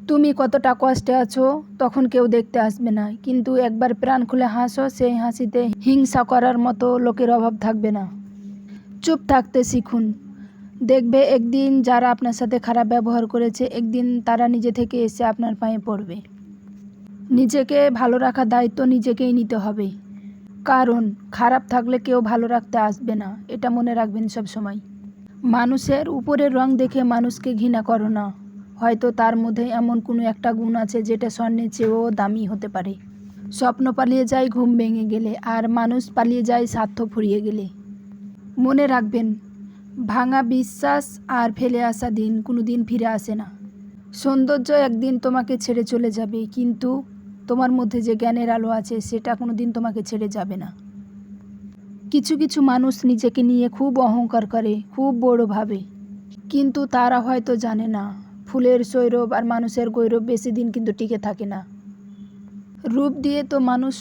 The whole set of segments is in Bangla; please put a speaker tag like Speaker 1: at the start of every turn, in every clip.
Speaker 1: তুমি কতটা কষ্টে আছো তখন কেউ দেখতে আসবে না, কিন্তু একবার প্রাণ খুলে হাসো, সেই হাসিতে হিংসা করার মতো লোকের অভাব থাকবে না। চুপ থাকতে শিখুন, দেখবে একদিন যারা আপনার সাথে খারাপ ব্যবহার করেছে একদিন তারা নিজে থেকে এসে আপনার পায়ে পড়বে। নিজেকে ভালো রাখার দায়িত্ব নিজেকেই নিতে হবে, কারণ খারাপ থাকলে কেউ ভালো রাখতে আসবে না, এটা মনে রাখবেন সব সময়। মানুষের উপরের রং দেখে মানুষকে ঘৃণা করো না, হয়তো তার মধ্যে এমন কোনো একটা গুণ আছে যেটা স্বর্ণের চেয়েও দামি হতে পারে। স্বপ্ন পালিয়ে যায় ঘুম ভেঙে গেলে, আর মানুষ পালিয়ে যায় স্বার্থ ফুরিয়ে গেলে। মনে রাখবেন, ভাঙা বিশ্বাস আর ফেলে আসা দিন কোনো দিন ফিরে আসে না। সৌন্দর্য একদিন তোমাকে ছেড়ে চলে যাবে, কিন্তু তোমার মধ্যে যে জ্ঞানের আলো আছে সেটা কোনো দিন তোমাকে ছেড়ে যাবে না। কিছু কিছু মানুষ নিজেকে নিয়ে খুব অহংকার করে, খুব বড় ভাবে, কিন্তু তারা হয়তো জানে না ফুলের সৌরভ আর মানুষের গৌরব বেশি দিন কিন্তু টিকে থাকে না। রূপ দিয়ে তো মানুষ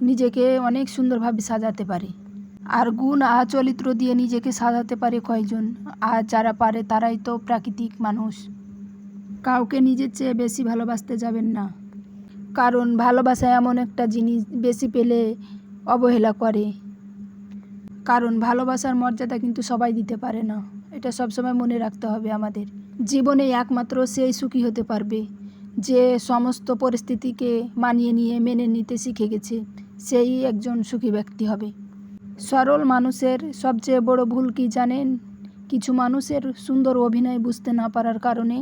Speaker 1: নিজেকে অনেক সুন্দরভাবে সাজাতে পারে, আর গুণ আর চরিত্র দিয়ে নিজেকে সাজাতে পারে কয়জন? আর যারা পারে তারাই তো প্রাকৃতিক মানুষ। কাউকে নিজের চেয়ে বেশি ভালোবাসতে যাবেন না, কারণ ভালোবাসা এমন একটা জিনিস বেশি পেলে অবহেলা করে। কারণ ভালোবাসার মর্যাদা কিন্তু সবাই দিতে পারে না, এটা সবসময় মনে রাখতে হবে আমাদের। জীবনে একমাত্র সেই সুখী হতে পারবে যে সমস্ত পরিস্থিতিকে মানিয়ে নিয়ে মেনে নিতে শিখে গেছে, সেই একজন সুখী ব্যক্তি হবে। সরল মানুষের সবচেয়ে বড় ভুল কি জানেন? কিছু মানুষের সুন্দর অভিনয় বুঝতে না পারার কারণে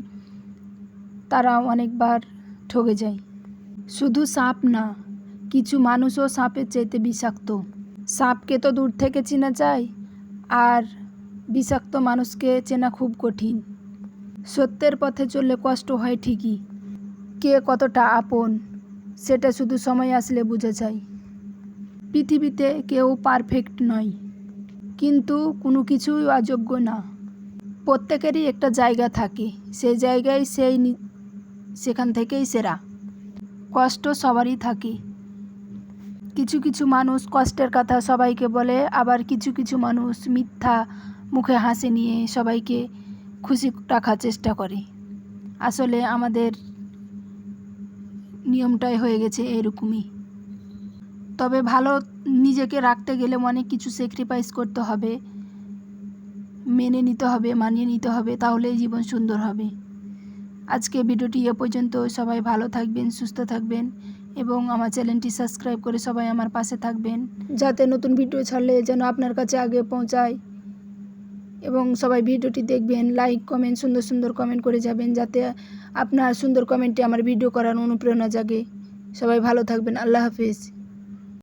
Speaker 1: তারা অনেকবার ঠকে যায়। শুধু সাপ না, কিছু মানুষও সাপের চাইতে বিষাক্ত। সাপকে তো দূর থেকে চেনা যায়, আর বিষাক্ত মানুষকে চেনা খুব কঠিন। সত্যের পথে চললে কষ্ট হয় ঠিকই, কে কতটা আপন সেটা শুধু সময় আসলে বোঝা যায়। পৃথিবীতে কেউ পারফেক্ট নয়, কিন্তু কোনো কিছুই অযোগ্য না। প্রত্যেকেরই একটা জায়গা থাকে, সেই জায়গায় সেখান থেকেই সেরা। কষ্ট সবারই থাকে, কিছু কিছু মানুষ কষ্টের কথা সবাইকে বলে, আবার কিছু কিছু মানুষ মিথ্যা মুখে হাসি নিয়ে সবাইকে খুশি রাখার চেষ্টা করে। আসলে আমাদের নিয়মটাই হয়ে গেছে এরকমই। তবে ভালো নিজেকে রাখতে গেলে অনেক কিছু স্যাক্রিফাইস করতে হবে, মেনে নিতে হবে, মানিয়ে নিতে হবে, তাহলেই জীবন সুন্দর হবে। আজকে ভিডিওটি এ পর্যন্ত। সবাই ভালো থাকবেন, সুস্থ থাকবেন এবং আমার চ্যানেলটি সাবস্ক্রাইব করে সবাই আমার পাশে থাকবেন, যাতে নতুন ভিডিও ছাড়লে যেন আপনার কাছে আগে পৌঁছায়। এবং সবাই ভিডিওটি দেখবেন, লাইক কমেন্ট সুন্দর সুন্দর কমেন্ট করে যাবেন, যাতে আপনার সুন্দর কমেন্টে আমার ভিডিও করার অনুপ্রেরণা জাগে। সবাই ভালো থাকবেন। আল্লাহ হাফিজ।